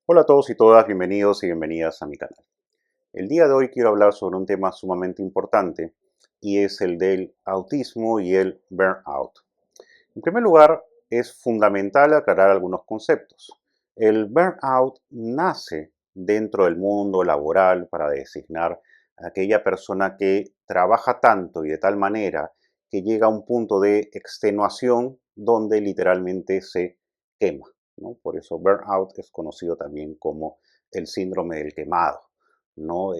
Hola a todos y todas, bienvenidos y bienvenidas a mi canal. El día de hoy quiero hablar sobre un tema sumamente importante y es el del autismo y el burnout. En primer lugar, es fundamental aclarar algunos conceptos. El burnout nace dentro del mundo laboral para designar a aquella persona que trabaja tanto y de tal manera que llega a un punto de extenuación donde literalmente se quema, ¿no? Por eso burnout es conocido también como el síndrome del quemado, ¿no?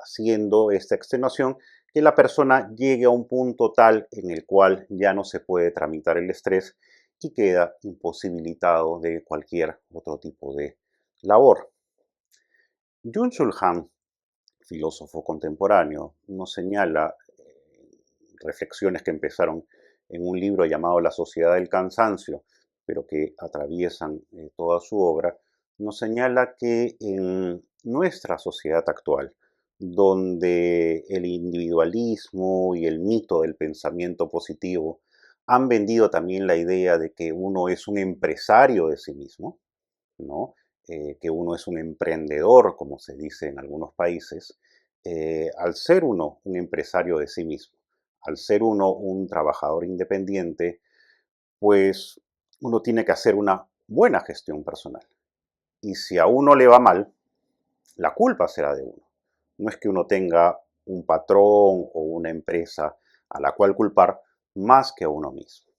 Haciendo esta extenuación que la persona llegue a un punto tal en el cual ya no se puede tramitar el estrés y queda imposibilitado de cualquier otro tipo de labor. Byung-Chul Han, filósofo contemporáneo, nos señala reflexiones que empezaron en un libro llamado La Sociedad del Cansancio, pero que atraviesan toda su obra, nos señala que en nuestra sociedad actual, donde el individualismo y el mito del pensamiento positivo han vendido también la idea de que uno es un empresario de sí mismo, ¿no? Que uno es un emprendedor, como se dice en algunos países, al ser uno un empresario de sí mismo, al ser uno un trabajador independiente, pues uno tiene que hacer una buena gestión personal. Y si a uno le va mal, la culpa será de uno. No es que uno tenga un patrón o una empresa a la cual culpar más que a uno mismo.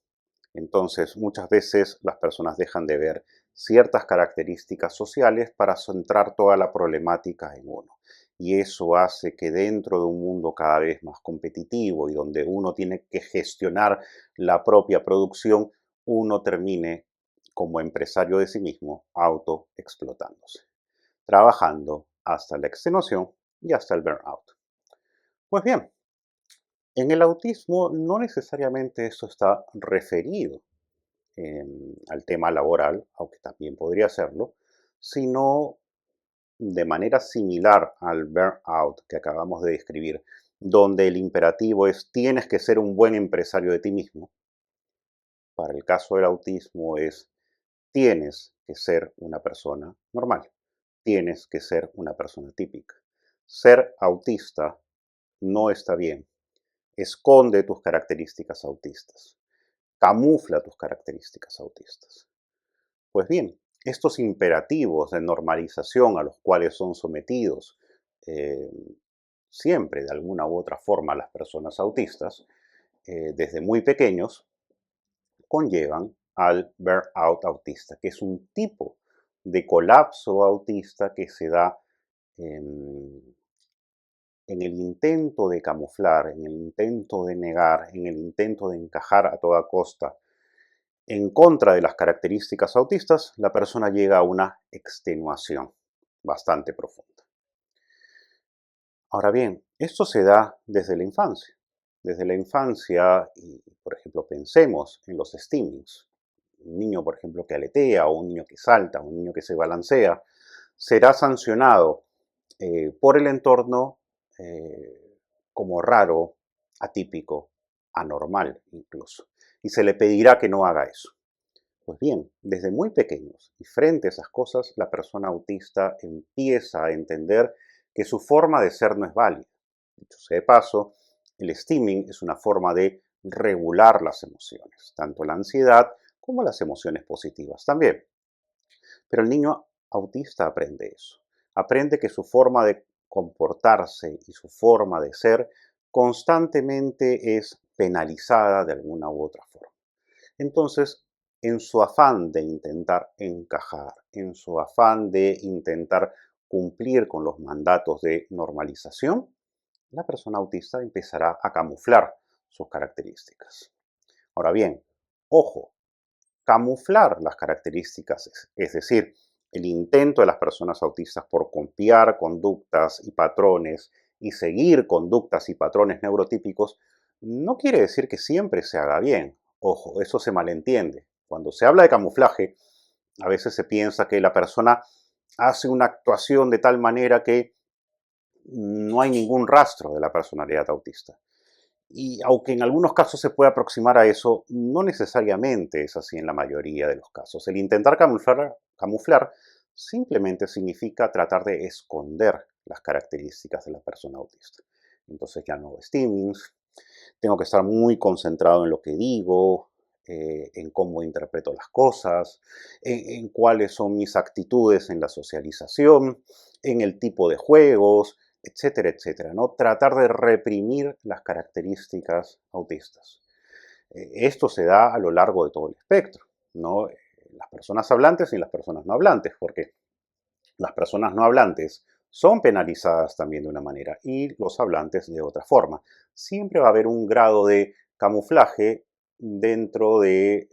Entonces, muchas veces las personas dejan de ver ciertas características sociales para centrar toda la problemática en uno. Y eso hace que dentro de un mundo cada vez más competitivo y donde uno tiene que gestionar la propia producción, uno termine como empresario de sí mismo autoexplotándose, trabajando hasta la extenuación y hasta el burnout. Pues bien, en el autismo no necesariamente eso está referido al tema laboral, aunque también podría serlo, sino de manera similar al burnout que acabamos de describir, donde el imperativo es tienes que ser un buen empresario de ti mismo. Para el caso del autismo es tienes que ser una persona normal, tienes que ser una persona típica. Ser autista no está bien, esconde tus características autistas, camufla tus características autistas. Pues bien, estos imperativos de normalización a los cuales son sometidos eh, siempre de alguna u otra forma las personas autistas, desde muy pequeños, conllevan al burnout autista, que es un tipo de colapso autista que se da en, en el intento de camuflar, en el intento de negar, en el intento de encajar a toda costa en contra de las características autistas, la persona llega a una extenuación bastante profunda. Ahora bien, esto se da desde la infancia. Desde la infancia, y por ejemplo, pensemos en los stimmings. Un niño, por ejemplo, que aletea, o un niño que salta, o un niño que se balancea, será sancionado por el entorno como raro, atípico, anormal incluso. Y se le pedirá que no haga eso. Pues bien, desde muy pequeños y frente a esas cosas, la persona autista empieza a entender que su forma de ser no es válida. Dicho sea de paso, el stimming es una forma de regular las emociones, tanto la ansiedad como las emociones positivas también. Pero el niño autista aprende eso. Aprende que su forma de comportarse y su forma de ser constantemente es penalizada de alguna u otra forma. Entonces, en su afán de intentar encajar, en su afán de intentar cumplir con los mandatos de normalización, la persona autista empezará a camuflar sus características. Ahora bien, ojo, camuflar las características, es decir, el intento de las personas autistas por copiar conductas y patrones y seguir conductas y patrones neurotípicos, no quiere decir que siempre se haga bien. Ojo, eso se malentiende. Cuando se habla de camuflaje, a veces se piensa que la persona hace una actuación de tal manera que no hay ningún rastro de la personalidad autista. Y aunque en algunos casos se puede aproximar a eso, no necesariamente es así en la mayoría de los casos. El intentar camuflar simplemente significa tratar de esconder las características de la persona autista. Entonces ya no hago steamings, tengo que estar muy concentrado en lo que digo, en cómo interpreto las cosas, en cuáles son mis actitudes en la socialización, en el tipo de juegos, etcétera, etcétera, ¿no? Tratar de reprimir las características autistas. Esto se da a lo largo de todo el espectro, ¿no? Las personas hablantes y las personas no hablantes, porque las personas no hablantes son penalizadas también de una manera y los hablantes de otra forma. Siempre va a haber un grado de camuflaje dentro del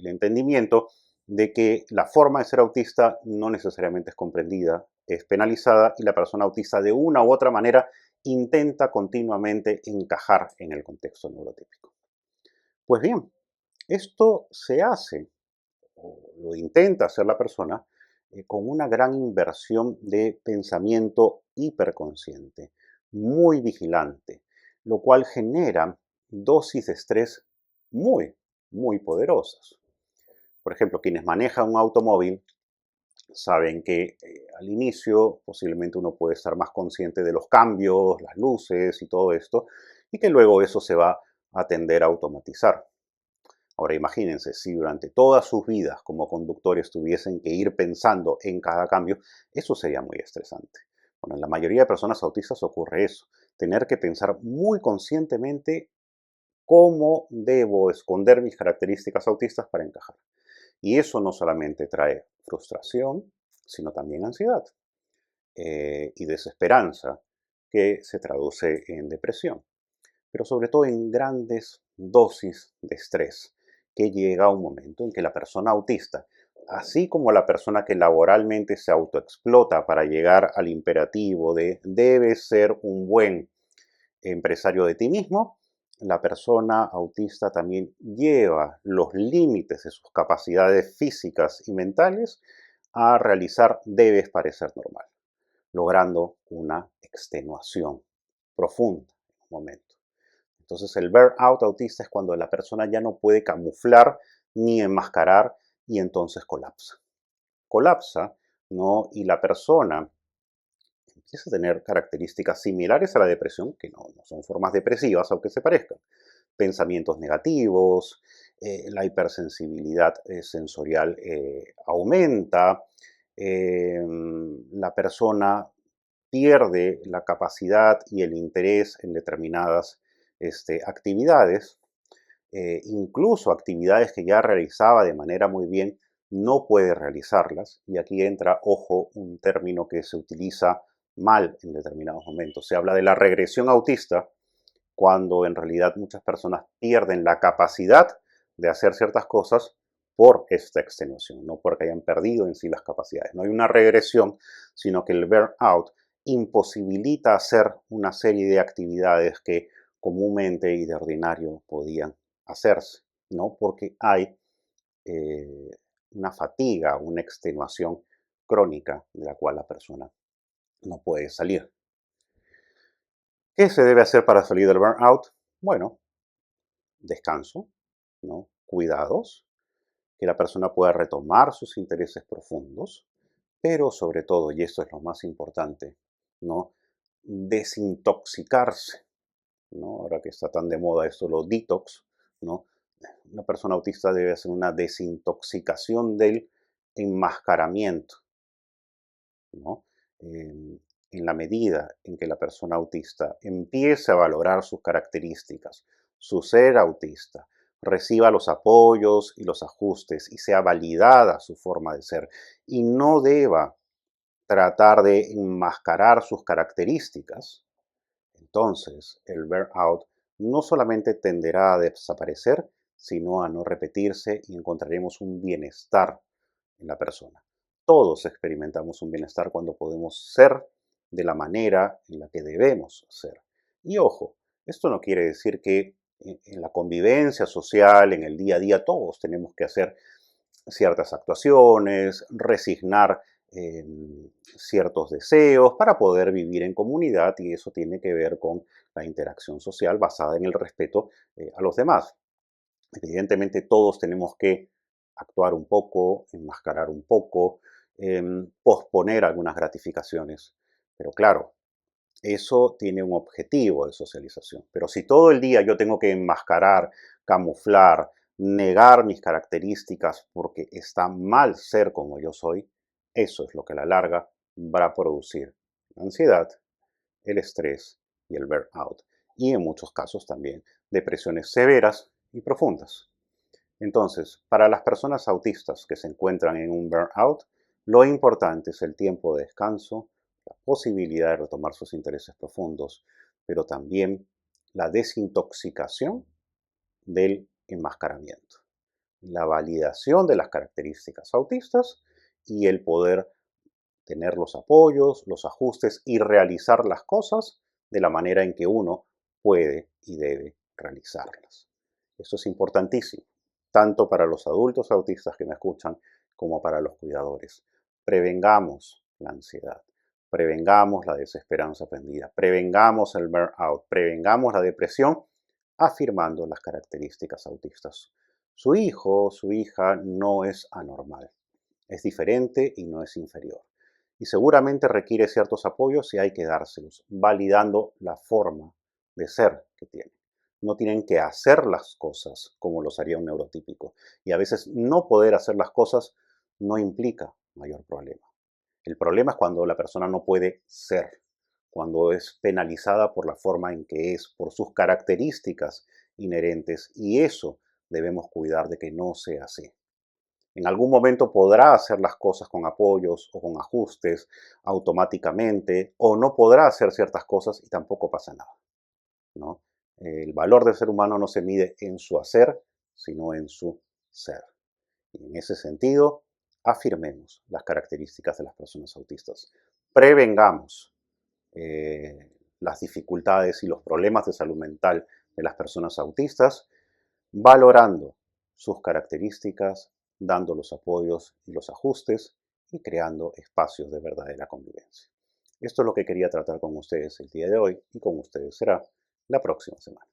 entendimiento de que la forma de ser autista no necesariamente es comprendida, es penalizada y la persona autista de una u otra manera intenta continuamente encajar en el contexto neurotípico. Pues bien, esto se hace o lo intenta hacer la persona con una gran inversión de pensamiento hiperconsciente, muy vigilante, lo cual genera dosis de estrés muy, muy poderosas. Por ejemplo, quienes manejan un automóvil saben que al inicio posiblemente uno puede estar más consciente de los cambios, las luces y todo esto, y que luego eso se va a tender a automatizar. Ahora imagínense, si durante todas sus vidas como conductores tuviesen que ir pensando en cada cambio, eso sería muy estresante. Bueno, en la mayoría de personas autistas ocurre eso, tener que pensar muy conscientemente cómo debo esconder mis características autistas para encajar. Y eso no solamente trae frustración, sino también ansiedad y desesperanza, que se traduce en depresión, pero sobre todo en grandes dosis de estrés, que llega a un momento en que la persona autista, así como la persona que laboralmente se autoexplota para llegar al imperativo de debes ser un buen empresario de ti mismo, la persona autista también lleva los límites de sus capacidades físicas y mentales a realizar debes parecer normal, logrando una extenuación profunda en un momento. Entonces el burnout autista es cuando la persona ya no puede camuflar ni enmascarar y entonces colapsa. Colapsa, ¿no? Y la persona empieza a tener características similares a la depresión, que no son formas depresivas, aunque se parezcan. Pensamientos negativos, la hipersensibilidad sensorial aumenta, la persona pierde la capacidad y el interés en determinadas actividades, incluso actividades que ya realizaba de manera muy bien, no puede realizarlas. Y aquí entra, ojo, un término que se utiliza mal en determinados momentos. Se habla de la regresión autista, cuando en realidad muchas personas pierden la capacidad de hacer ciertas cosas por esta extenuación, no porque hayan perdido en sí las capacidades. No hay una regresión, sino que el burnout imposibilita hacer una serie de actividades que comúnmente y de ordinario podían hacerse, ¿no? Porque hay eh, una fatiga, una extenuación crónica de la cual la persona no puede salir. ¿Qué se debe hacer para salir del burnout? Bueno, descanso, ¿no? Cuidados, que la persona pueda retomar sus intereses profundos, pero sobre todo, y esto es lo más importante, ¿no? Desintoxicarse, ¿no? Ahora que está tan de moda esto, los detox, ¿no? Una persona autista debe hacer una desintoxicación del enmascaramiento, ¿no? En la medida en que la persona autista empiece a valorar sus características, su ser autista, reciba los apoyos y los ajustes y sea validada su forma de ser y no deba tratar de enmascarar sus características, entonces el burnout no solamente tenderá a desaparecer, sino a no repetirse y encontraremos un bienestar en la persona. Todos experimentamos un bienestar cuando podemos ser de la manera en la que debemos ser. Y ojo, esto no quiere decir que en la convivencia social, en el día a día, todos tenemos que hacer ciertas actuaciones, resignar eh, ciertos deseos para poder vivir en comunidad y eso tiene que ver con la interacción social basada en el respeto a los demás. Evidentemente todos tenemos que actuar un poco, enmascarar un poco, posponer algunas gratificaciones. Pero claro, eso tiene un objetivo de socialización. Pero si todo el día yo tengo que enmascarar, camuflar, negar mis características porque está mal ser como yo soy, eso es lo que a la larga va a producir la ansiedad, el estrés y el burnout. Y en muchos casos también depresiones severas y profundas. Entonces, para las personas autistas que se encuentran en un burnout, lo importante es el tiempo de descanso, la posibilidad de retomar sus intereses profundos, pero también la desintoxicación del enmascaramiento, la validación de las características autistas y el poder tener los apoyos, los ajustes y realizar las cosas de la manera en que uno puede y debe realizarlas. Eso es importantísimo, tanto para los adultos autistas que me escuchan como para los cuidadores. Prevengamos la ansiedad, prevengamos la desesperanza aprendida, prevengamos el burnout, prevengamos la depresión, afirmando las características autistas. Su hijo o su hija no es anormal, es diferente y no es inferior. Y seguramente requiere ciertos apoyos y hay que dárselos, validando la forma de ser que tiene. No tienen que hacer las cosas como los haría un neurotípico. Y a veces no poder hacer las cosas no implica mayor problema. El problema es cuando la persona no puede ser, cuando es penalizada por la forma en que es, por sus características inherentes. Y eso debemos cuidar de que no sea así. En algún momento podrá hacer las cosas con apoyos o con ajustes automáticamente, o no podrá hacer ciertas cosas y tampoco pasa nada, ¿no? El valor del ser humano no se mide en su hacer, sino en su ser. Y en ese sentido, afirmemos las características de las personas autistas. Prevengamos las dificultades y los problemas de salud mental de las personas autistas, valorando sus características, dando los apoyos y los ajustes y creando espacios de verdadera convivencia. Esto es lo que quería tratar con ustedes el día de hoy y con ustedes será la próxima semana.